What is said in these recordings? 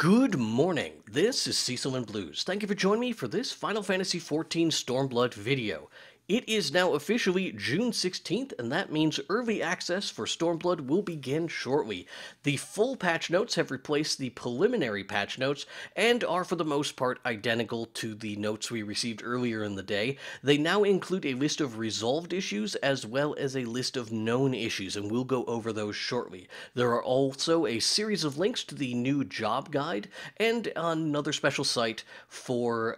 Good morning, this is Cecil and Blues. Thank you for joining me for this Final Fantasy XIV Stormblood video. It is now officially June 16th, and that means early access for Stormblood will begin shortly. The full patch notes have replaced the preliminary patch notes, and are for the most part identical to the notes we received earlier in the day. They now include a list of resolved issues as well as a list of known issues, and we'll go over those shortly. There are also a series of links to the new job guide, and another special site for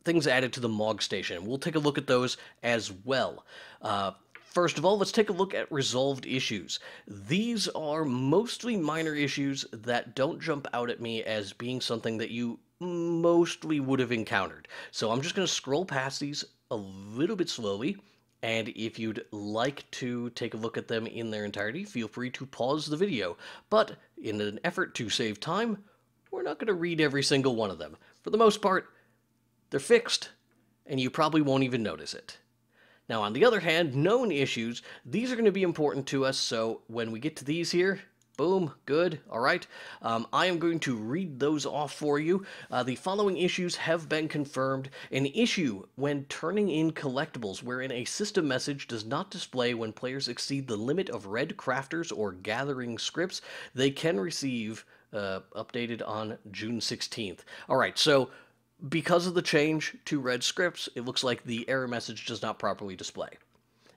things added to the MOG station. We'll take a look at those as well. First of all, let's take a look at resolved issues. These are mostly minor issues that don't jump out at me as being something that you mostly would have encountered. So I'm just going to scroll past these a little bit slowly, and if you'd like to take a look at them in their entirety, feel free to pause the video. But in an effort to save time, we're not going to read every single one of them. For the most part, they're fixed, and you probably won't even notice it. Now, on the other hand, known issues, these are going to be important to us, so when we get to these here, boom, good, all right. I am going to read those off for you. The following issues have been confirmed. An issue when turning in collectibles, wherein a system message does not display when players exceed the limit of red crafters or gathering scripts. They can receive, updated on June 16th. All right, so because of the change to red scripts, it looks like the error message does not properly display.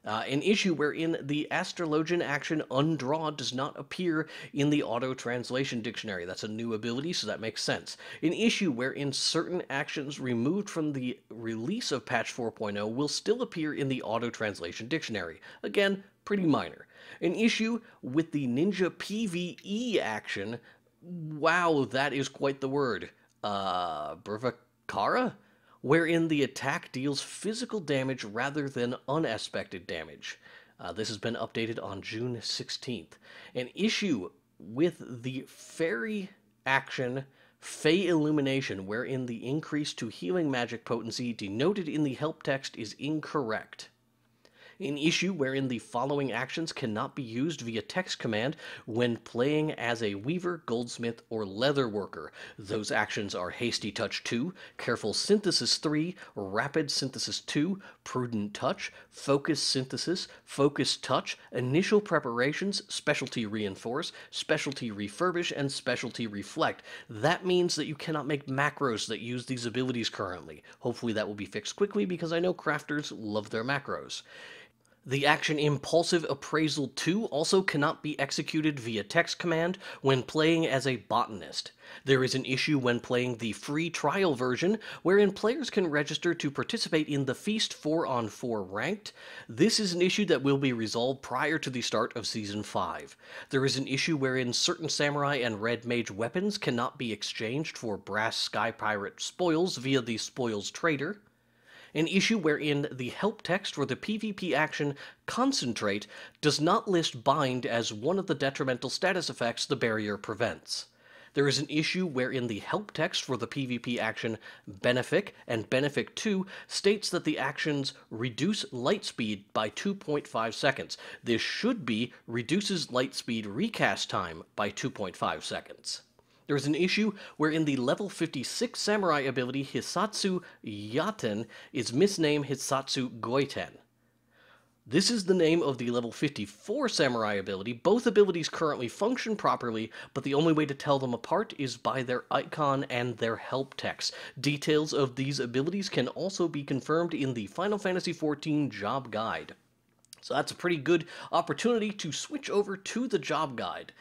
An issue wherein the astrologian action undraw does not appear in the auto-translation dictionary. That's a new ability, so that makes sense. An issue wherein certain actions removed from the release of patch 4.0 will still appear in the auto-translation dictionary. Again, pretty minor. An issue with the ninja PvE action. Wow, that is quite the word. Kara, wherein the attack deals physical damage rather than unexpected damage. This has been updated on June 16th. An issue with the fairy action Fey Illumination, wherein the increase to healing magic potency denoted in the help text is incorrect. An issue wherein the following actions cannot be used via text command when playing as a weaver, goldsmith, or leather worker. Those actions are Hasty Touch 2, Careful Synthesis 3, Rapid Synthesis 2, Prudent Touch, Focus Synthesis, Focus Touch, Initial Preparations, Specialty Reinforce, Specialty Refurbish, and Specialty Reflect. That means that you cannot make macros that use these abilities currently. Hopefully that will be fixed quickly because I know crafters love their macros. The action Impulsive Appraisal 2 also cannot be executed via text command when playing as a botanist. There is an issue when playing the free trial version, wherein players can register to participate in the Feast 4-on-4 ranked. This is an issue that will be resolved prior to the start of Season 5. There is an issue wherein certain samurai and red mage weapons cannot be exchanged for brass sky pirate spoils via the spoils trader. An issue wherein the help text for the PvP action Concentrate does not list Bind as one of the detrimental status effects the barrier prevents. There is an issue wherein the help text for the PvP action Benefic and Benefic 2 states that the actions reduce light speed by 2.5 seconds. This should be reduces light speed recast time by 2.5 seconds. There is an issue wherein the level 56 samurai ability Hisatsu Yaten is misnamed Hisatsu Goiten. This is the name of the level 54 samurai ability. Both abilities currently function properly, but the only way to tell them apart is by their icon and their help text. Details of these abilities can also be confirmed in the Final Fantasy XIV job guide. So that's a pretty good opportunity to switch over to the job guide.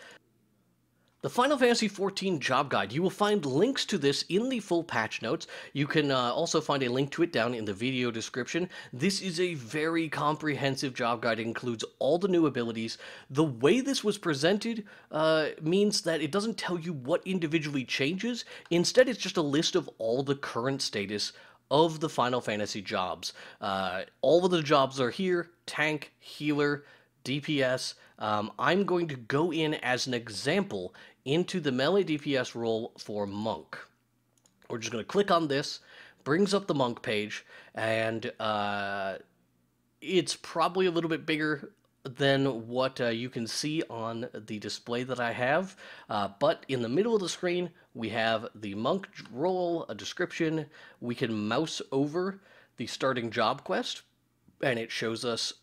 The Final Fantasy XIV job guide, you will find links to this in the full patch notes. You can also find a link to it down in the video description. This is a very comprehensive job guide. It includes all the new abilities. The way this was presented means that it doesn't tell you what individually changes. Instead, it's just a list of all the current status of the Final Fantasy jobs. All of the jobs are here: tank, healer, DPS. I'm going to go in as an example into the melee DPS role for Monk. We're just going to click on this, brings up the Monk page, and it's probably a little bit bigger than what you can see on the display that I have, but in the middle of the screen we have the monk role, a description. We can mouse over the starting job quest, and it shows us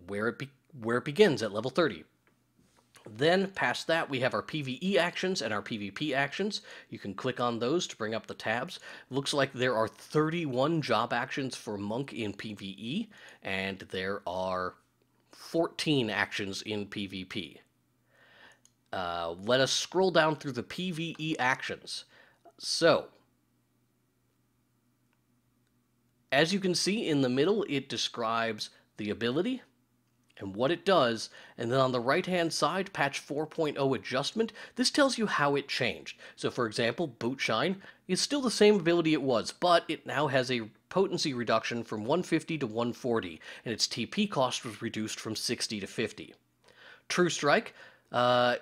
where it begins at level 30. Then, past that, we have our PvE actions and our PvP actions. You can click on those to bring up the tabs. Looks like there are 31 job actions for Monk in PvE, and there are 14 actions in PvP. Let us scroll down through the PvE actions. So, as you can see in the middle, it describes the ability and what it does, and then on the right-hand side, patch 4.0 adjustment, this tells you how it changed. So for example, Boot Shine is still the same ability it was, but it now has a potency reduction from 150 to 140, and its TP cost was reduced from 60 to 50. True Strike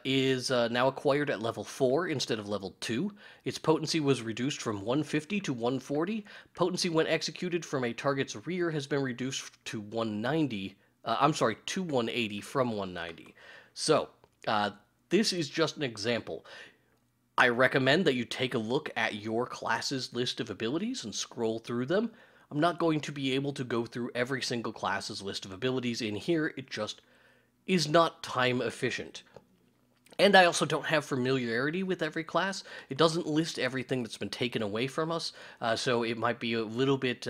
is now acquired at level 4 instead of level 2. Its potency was reduced from 150 to 140. Potency when executed from a target's rear has been reduced to 190. To 180 from 190. So, this is just an example. I recommend that you take a look at your class's list of abilities and scroll through them. I'm not going to be able to go through every single class's list of abilities in here. It just is not time efficient. And I also don't have familiarity with every class. It doesn't list everything that's been taken away from us, so it might be a little bit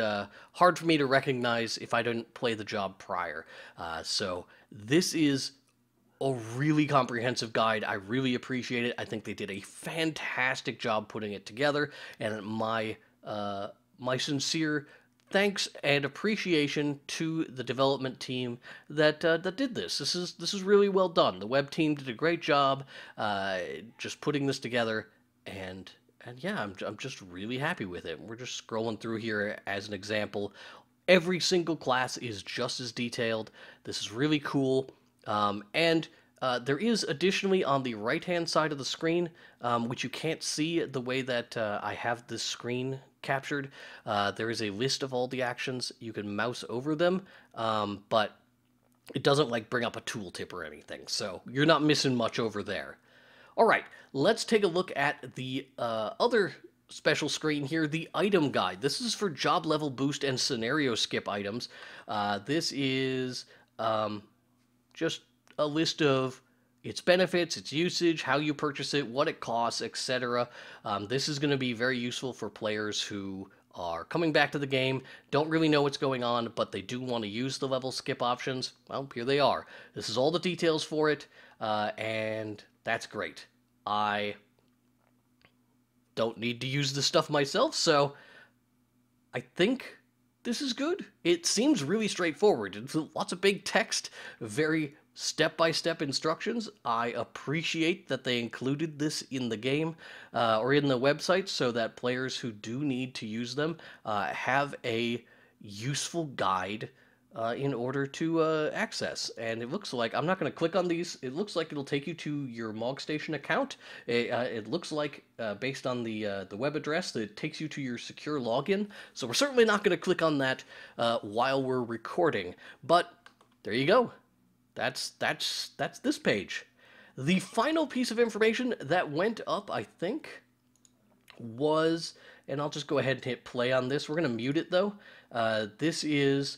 hard for me to recognize if I didn't play the job prior. So this is a really comprehensive guide. I really appreciate it. I think they did a fantastic job putting it together, and my sincere thanks and appreciation to the development team that did this. This is really well done. The web team did a great job just putting this together, and yeah, I'm just really happy with it. We're just scrolling through here as an example. Every single class is just as detailed. This is really cool, and there is additionally on the right-hand side of the screen, which you can't see the way that I have this screen captured. There is a list of all the actions. You can mouse over them, but it doesn't like bring up a tooltip or anything, so you're not missing much over there. All right, let's take a look at the other special screen here, the item guide. This is for job level boost and scenario skip items. This is just a list of its benefits, its usage, how you purchase it, what it costs, etc. This is going to be very useful for players who are coming back to the game, don't really know what's going on, but they do want to use the level skip options. Well, here they are. This is all the details for it, and that's great. I don't need to use this stuff myself, so I think this is good. It seems really straightforward. It's lots of big text, very step-by-step instructions. I appreciate that they included this in the game or in the website so that players who do need to use them have a useful guide in order to access. And it looks like, I'm not going to click on these, it looks like it'll take you to your MogStation account. It looks like, based on the web address, that it takes you to your secure login. So we're certainly not going to click on that while we're recording. But there you go. That's this page. The final piece of information that went up, I think, was, and I'll just go ahead and hit play on this. We're going to mute it, though. This is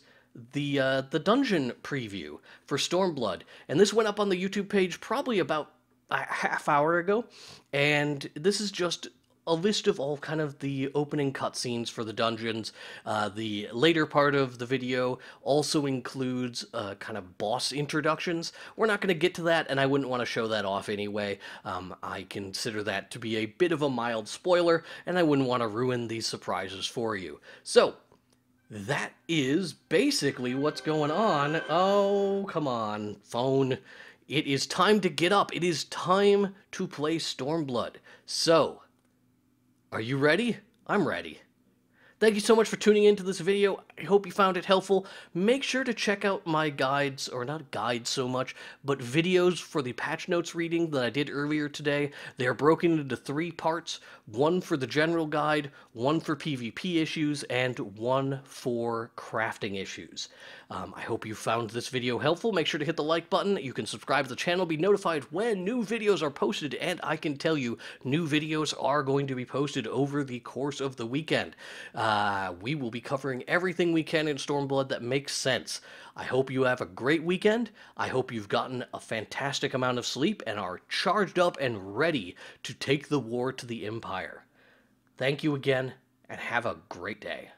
the dungeon preview for Stormblood. And this went up on the YouTube page probably about a half hour ago. And this is just a list of all kind of the opening cutscenes for the dungeons. The later part of the video also includes kind of boss introductions. We're not going to get to that, and I wouldn't want to show that off anyway. I consider that to be a bit of a mild spoiler, and I wouldn't want to ruin these surprises for you. So, that is basically what's going on. Oh, come on, phone. It is time to get up. It is time to play Stormblood. So, are you ready? I'm ready. Thank you so much for tuning into this video. I hope you found it helpful. Make sure to check out my guides, or not guides so much, but videos for the patch notes reading that I did earlier today. They are broken into 3 parts, one for the general guide, one for PvP issues, and one for crafting issues. I hope you found this video helpful. Make sure to hit the like button. You can subscribe to the channel, be notified when new videos are posted, and I can tell you, new videos are going to be posted over the course of the weekend. We will be covering everything we can in Stormblood that makes sense. I hope you have a great weekend. I hope you've gotten a fantastic amount of sleep and are charged up and ready to take the war to the Empire. Thank you again, and have a great day.